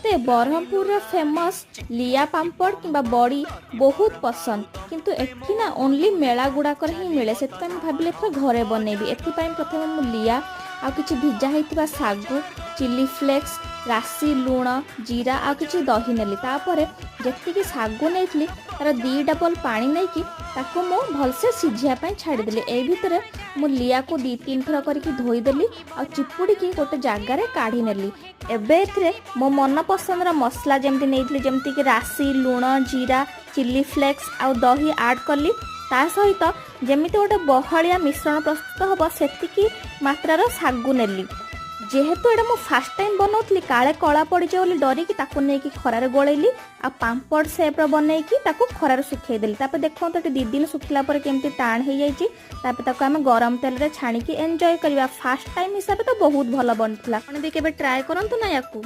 मते ब्रह्मपुर फेमस लिया पापड़ कि बड़ी बहुत पसंद किंतु एठी ना ओनली मेला गुड़ाक ही मिले से भाविले घरे बनैबी। एथिपाई प्रथम मु लिया आ किछि भिजा होइतिबा सागु चिली फ्लेक्स राशि लुण जीरा आ किछि दही नेली तापरे जेतिकी सागु नेइथली तार 2 डबल पानी नेकी ताको मो भलसे सिझिया पई छाड़ी देली। ए भितरे मु लिया को 2-3 थर करके धोई देली आ चिपुड़ी की गोटे जगार काढ़ी नेली। एबे एथरे मो मन पसंद मसला जेमती नेइथली जेमती कि राशि लुण जीरा चिली फ्लेक्स आ दही ऐड कली ता सहित जेमिति गोटे बहलिया मिश्रण प्रस्तुत हम सेतिकी मात्रार सागु नेली। जेहेतु एटा मु फास्ट टाइम बनाउतली काले कला पड़ी जाय बोली डरिकी ताको नेकी खरारे गोळैली आ पांपड़ शेप रो बनैकी ताको खरारे सुखै देली। तापर देखो तो 2 दिन सुखिला पर केमती टाण हे जाईची। तापर ताको हम गरम तेल रे छाणी की एन्जॉय करबा। फास्ट टाइम हिसाब तो बहुत भलो बनथला। आपण भी केबे ट्राई करंतु ना याकू।